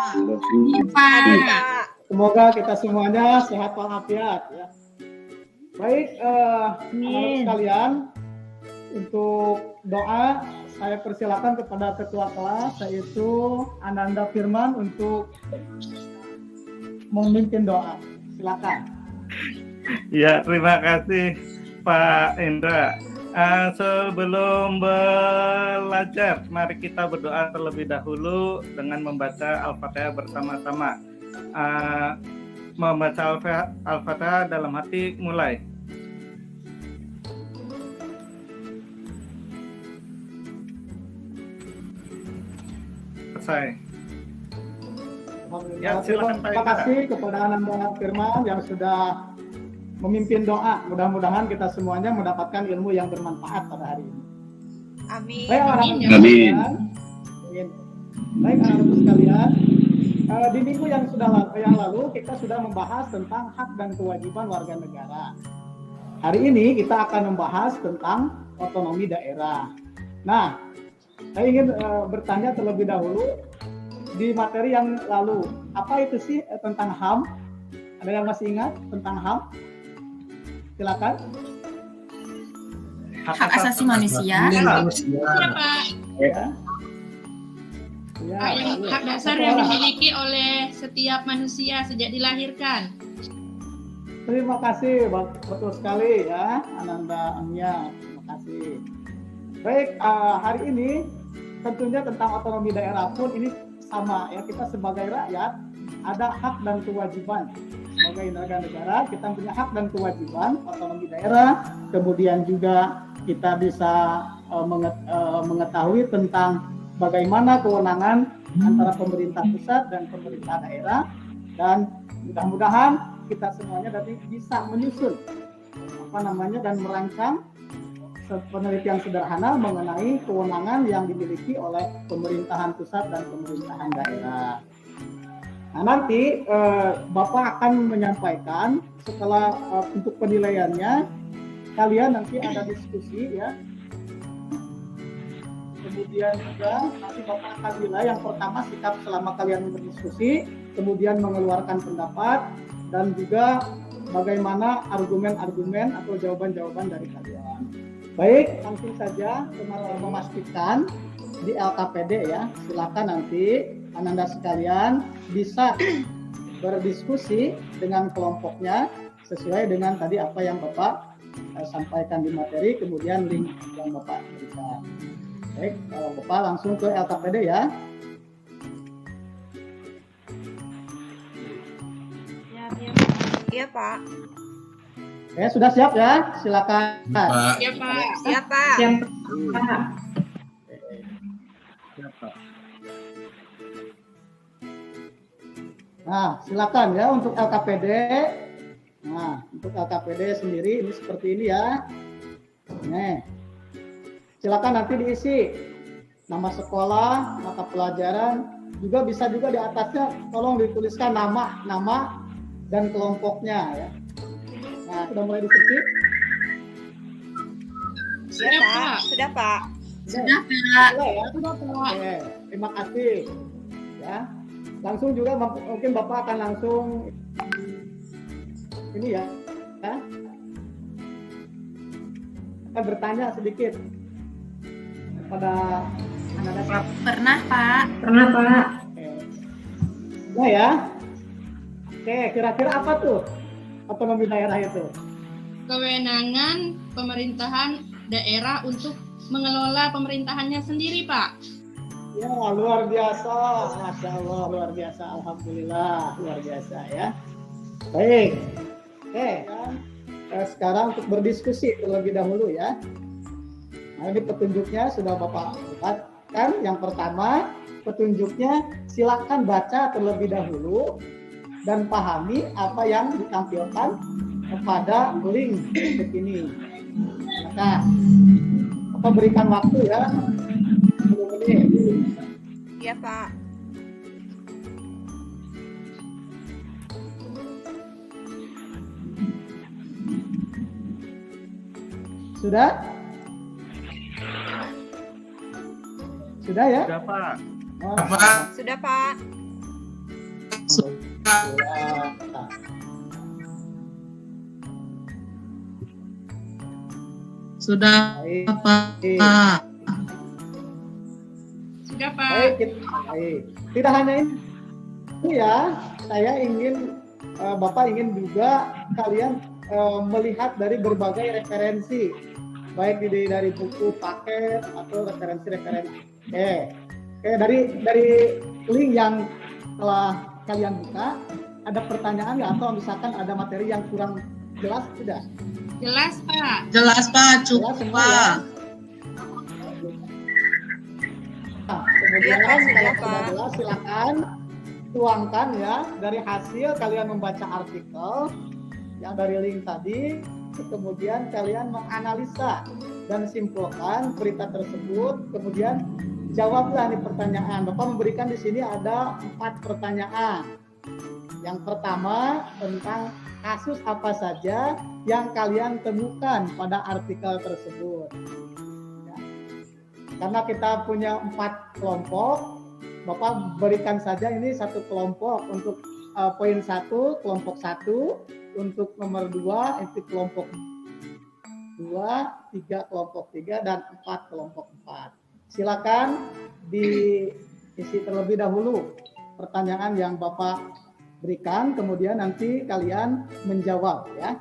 Iya, Pak. Semoga kita semuanya sehat walafiat ya. Baik, anak-anak sekalian, untuk doa saya persilakan kepada ketua kelas yaitu Ananda Firman untuk memimpin doa. Silakan. Ya, terima kasih Pak Indra. Sebelum belajar, mari kita berdoa terlebih dahulu dengan membaca Al-Fatihah bersama-sama. Membaca Al-Fatihah dalam hati, mulai. Selesai. Ya, silakan Pak Terima kasih kepada Ananda Firman yang sudah memimpin doa. Mudah-mudahan kita semuanya mendapatkan ilmu yang bermanfaat pada hari ini. Amin. Baik, Amin. Amin. Baik, anak-anak sekalian, di minggu yang lalu kita sudah membahas tentang hak dan kewajiban warga negara. Hari ini kita akan membahas tentang otonomi daerah. Nah, saya ingin bertanya terlebih dahulu di materi yang lalu, apa itu sih tentang HAM? Ada yang masih ingat tentang HAM? Silakan. Hak asasi manusia. Iya, Pak. Ya. Ya, Hak dasar yang dimiliki oleh setiap manusia sejak dilahirkan. Terima kasih, betul sekali ya, Ananda Amia. Terima kasih. Baik, hari ini tentunya tentang otonomi daerah pun ini sama ya, kita sebagai rakyat ada hak dan kewajiban. Sebagai warga negara kita punya hak dan kewajiban otonomi daerah, kemudian juga kita bisa mengetahui tentang bagaimana kewenangan antara pemerintah pusat dan pemerintah daerah, dan mudah-mudahan kita semuanya nanti bisa menyusun dan merancang penelitian sederhana mengenai kewenangan yang dimiliki oleh pemerintahan pusat dan pemerintahan daerah. Nah, nanti Bapak akan menyampaikan setelah untuk penilaiannya, kalian nanti ada diskusi ya. Kemudian juga nanti Bapak akan nilai yang pertama sikap selama kalian berdiskusi, kemudian mengeluarkan pendapat, dan juga bagaimana argumen-argumen atau jawaban-jawaban dari kalian. Baik, langsung saja memastikan di LKPD ya. Silakan nanti Ananda sekalian bisa berdiskusi dengan kelompoknya sesuai dengan tadi apa yang Bapak sampaikan di materi, kemudian link yang Bapak berikan. Baik, Bapak langsung ke LKPD ya. Iya, Pak. Oke, sudah siap ya? Silakan. Pak. Ya, Pak. Siap, Pak. Nah, silakan ya untuk LKPD. Nah, untuk LKPD sendiri ini seperti ini ya. Nih, silakan nanti diisi nama sekolah, mata pelajaran, juga bisa juga di atasnya tolong dituliskan nama dan kelompoknya ya. Nah, sudah mulai diisi? Sudah, Pak. Sudah, Pak. Sudah, Pak. Ya? Oke, terima kasih. Ya, langsung juga mungkin Bapak akan langsung ini ya, akan bertanya sedikit kepada Anda. Pernah, Pak. Oke. Nah ya. Oke, kira-kira apa tuh otonomi daerah itu? Kewenangan pemerintahan daerah untuk mengelola pemerintahannya sendiri, Pak. Ya, luar biasa. Masya Allah, luar biasa. Alhamdulillah, luar biasa ya. Baik. Oke, sekarang untuk berdiskusi terlebih dahulu ya. Nah, ini petunjuknya sudah Bapak lihatkan. Yang pertama, petunjuknya silakan baca terlebih dahulu dan pahami apa yang ditampilkan pada link berikut ini. Nah, Bapak berikan waktu ya 10 menit. Iya, Pak. Sudah? Sudah ya? Sudah, Pak. Oh, Pak. Sudah, Pak. Pak. Dua. Sudah Baik. Pak. Sudah, Pak. Baik, baik. Tidak hanya ini ya, saya ingin Bapak ingin juga kalian melihat dari berbagai referensi, baik dari buku paket atau referensi-referensi. Dari link yang telah kalian buka, ada pertanyaan nggak atau misalkan ada materi yang kurang jelas tidak? Jelas, Pak. Jelas Pak, Jelas cukup semua Pak. ya? Nah, kemudian Iya, Pak, sudah, kalau Pak. sudah jelas silakan tuangkan ya dari hasil kalian membaca artikel yang dari link tadi, kemudian kalian menganalisa dan simpulkan berita tersebut, kemudian jawablah nih pertanyaan. Bapak memberikan di sini ada 4 pertanyaan. Yang pertama tentang kasus apa saja yang kalian temukan pada artikel tersebut. Ya. Karena kita punya 4 kelompok, Bapak berikan saja ini satu kelompok untuk poin 1, kelompok 1, untuk nomor 2 itu kelompok 2, 3 kelompok 3, dan 4 kelompok 4. Silakan diisi terlebih dahulu pertanyaan yang Bapak berikan, kemudian nanti kalian menjawab ya.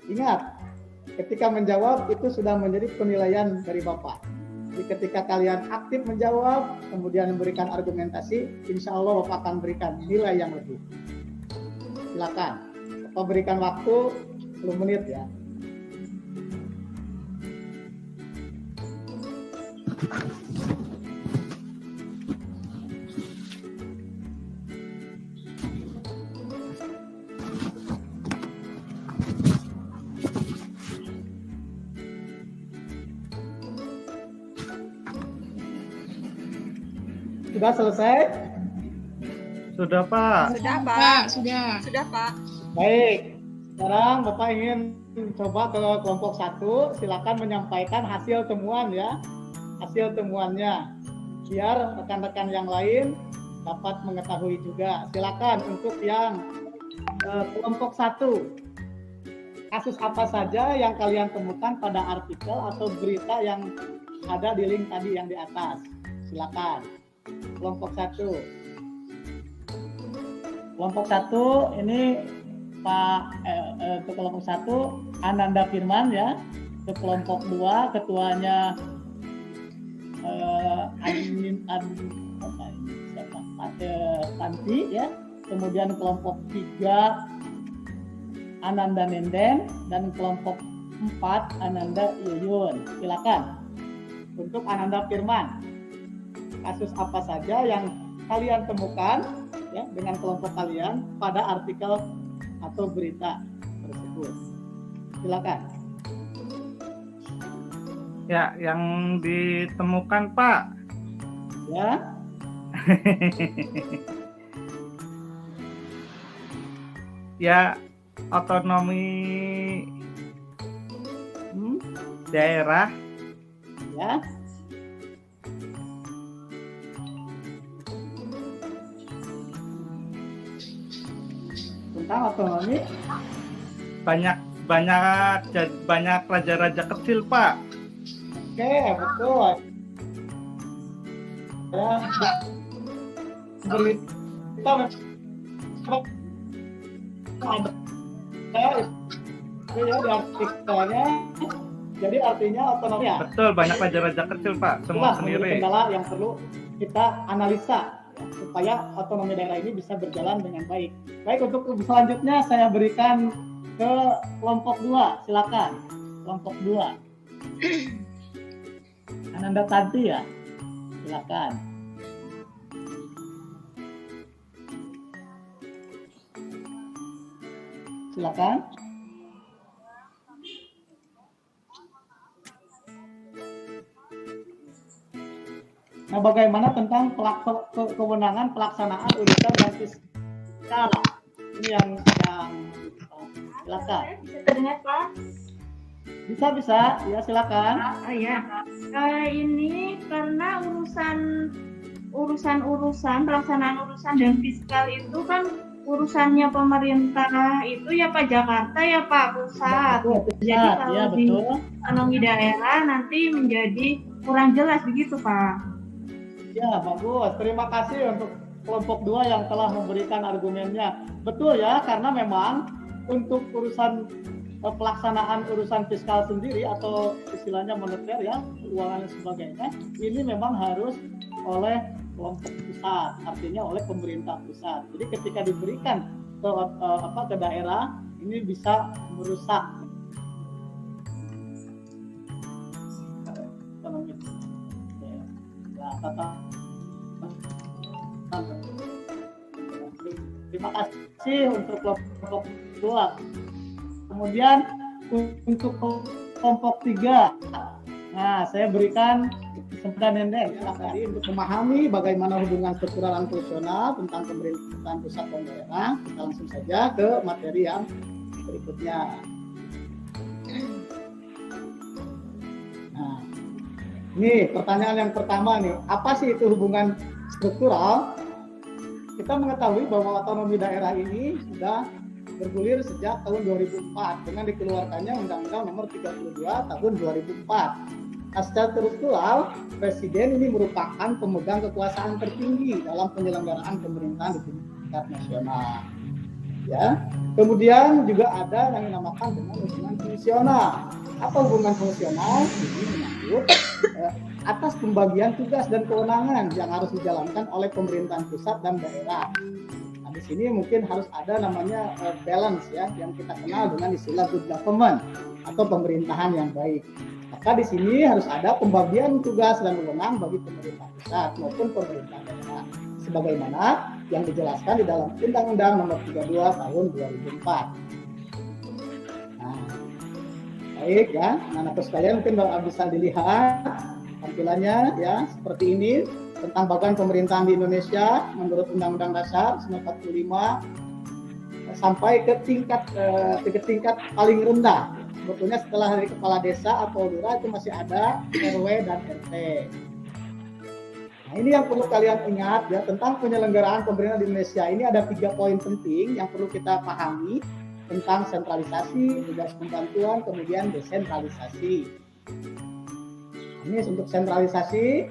Ingat, ketika menjawab itu sudah menjadi penilaian dari Bapak. Jadi ketika kalian aktif menjawab, kemudian memberikan argumentasi, insya Allah Bapak akan berikan nilai yang lebih. Silakan, Bapak berikan waktu 10 menit ya. Sudah selesai? Sudah, Pak. Sudah, Pak. Pak, sudah. Sudah, Pak. Baik, sekarang Bapak ingin coba ke kelompok 1, silakan menyampaikan hasil temuan ya, hasil temuannya, biar rekan-rekan yang lain dapat mengetahui juga. Silakan untuk yang kelompok 1, kasus apa saja yang kalian temukan pada artikel atau berita yang ada di link tadi yang di atas. Silakan, kelompok 1. Kelompok 1 ini Pak untuk kelompok 1 Ananda Firman ya. Untuk kelompok 2 ketuanya Tanti ya. Kemudian kelompok 3 Ananda Nenden dan kelompok 4 Ananda Yuyun. Silakan. Untuk Ananda Firman, kasus apa saja yang kalian temukan ya dengan kelompok kalian pada artikel atau berita tersebut. Silakan. Ya, yang ditemukan, Pak. Ya. Ya, otonomi daerah. Ya. Tentang otonomi banyak raja-raja kecil, Pak. oke, betul. Ya, berita ada ya di artikelnya. Jadi artinya otonomi ya. Betul, banyak raja-raja kecil, Pak. Semua Itulah menjadi sendiri. kendala yang perlu kita analisa ya, supaya otonomi daerah ini bisa berjalan dengan baik. Baik, untuk selanjutnya saya berikan ke kelompok 2. Silakan. Kelompok 2. Ananda Tanti ya. Silakan. Silakan. Nah, bagaimana tentang kewenangan pelaksanaan urusan dan fiskal? Ini yang silakan. Bisa terdengar, Pak? Bisa, ya silakan. Oh iya. Ini karena urusan urusan-urusan, pelaksanaan urusan dan fiskal itu kan urusannya pemerintah itu ya Pak Jakarta ya Pak pusat. Jadi kalau ya, di betul. otonomi daerah nanti menjadi kurang jelas begitu Pak. Ya, bagus. Terima kasih untuk kelompok 2 yang telah memberikan argumennya. Betul ya, karena memang untuk urusan pelaksanaan urusan fiskal sendiri atau istilahnya moneter ya, keuangan dan sebagainya, ini memang harus oleh kelompok pusat, artinya oleh pemerintah pusat. Jadi ketika diberikan ke daerah, ini bisa merusak ekonomi. Terima kasih untuk kelompok 2. Kemudian untuk kelompok 3, nah saya berikan kesempatan Nenden tadi untuk memahami bagaimana hubungan struktural dan fungsional tentang pemerintahan pusat dan daerah. Kita langsung saja ke materi yang berikutnya. Nah, ini pertanyaan yang pertama nih, apa sih itu hubungan struktural? Kita mengetahui bahwa otonomi daerah ini sudah bergulir sejak tahun 2004 dengan dikeluarkannya Undang-Undang Nomor 32 Tahun 2004. Nah, secara struktural, Presiden ini merupakan pemegang kekuasaan tertinggi dalam penyelenggaraan pemerintahan di tingkat nasional. Ya, kemudian juga ada yang dinamakan dengan hubungan fungsional. Apa hubungan fungsional? Ini menyangkut atas pembagian tugas dan kewenangan yang harus dijalankan oleh pemerintahan pusat dan daerah. Di sini mungkin harus ada namanya balance ya, yang kita kenal dengan istilah good government atau pemerintahan yang baik. Maka di sini harus ada pembagian tugas dan wewenang bagi pemerintah pusat maupun pemerintah daerah, sebagaimana yang dijelaskan di dalam Undang-Undang Nomor 32 Tahun 2004. Nah, baik ya, anak-anak sekalian mungkin bisa dilihat tampilannya ya seperti ini. Tentang bagian pemerintahan di Indonesia menurut Undang-Undang Dasar 1945 sampai ke tingkat paling rendah. Sebetulnya setelah dari kepala desa atau lurah itu masih ada RW dan RT. Nah, ini yang perlu kalian ingat ya tentang penyelenggaraan pemerintahan di Indonesia. Ini ada 3 poin penting yang perlu kita pahami tentang sentralisasi, tugas pembantuan, kemudian desentralisasi. Ini untuk sentralisasi.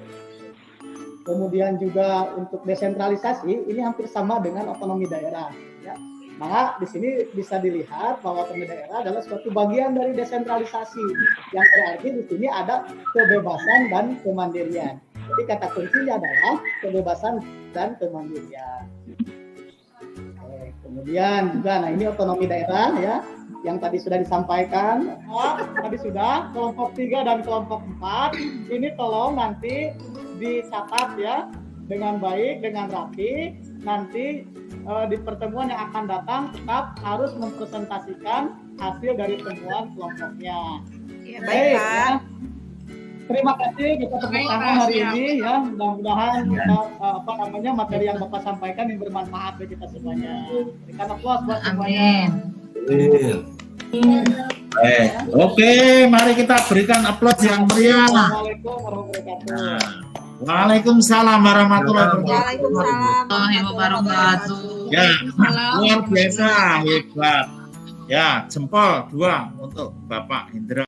Kemudian juga untuk desentralisasi ini hampir sama dengan otonomi daerah. Ya. Maka di sini bisa dilihat bahwa otonomi daerah adalah suatu bagian dari desentralisasi yang berarti di sini ada kebebasan dan kemandirian. Jadi kata kuncinya adalah kebebasan dan kemandirian. Oke, kemudian juga, nah ini otonomi daerah ya, yang tadi sudah disampaikan. Tadi sudah kelompok 3 dan kelompok 4. Ini tolong nanti dicatat ya dengan baik, dengan rapi. Nanti di pertemuan yang akan datang tetap harus mempresentasikan hasil dari temuan kelompoknya. Ya, baik Pak. Ya. Terima kasih kita tepuk tangan hari ini ya. Mudah-mudahan kita, materi yang Bapak sampaikan yang bermanfaat bagi kita semuanya. Berikan aplaus buat semuanya. Oke, mari kita berikan aplaus yang meriah. Assalamualaikum warahmatullahi wabarakatuh. Waalaikumsalam warahmatullahi wabarakatuh. Ya, luar biasa hebat. Ya, jempol 2 untuk Bapak Indra.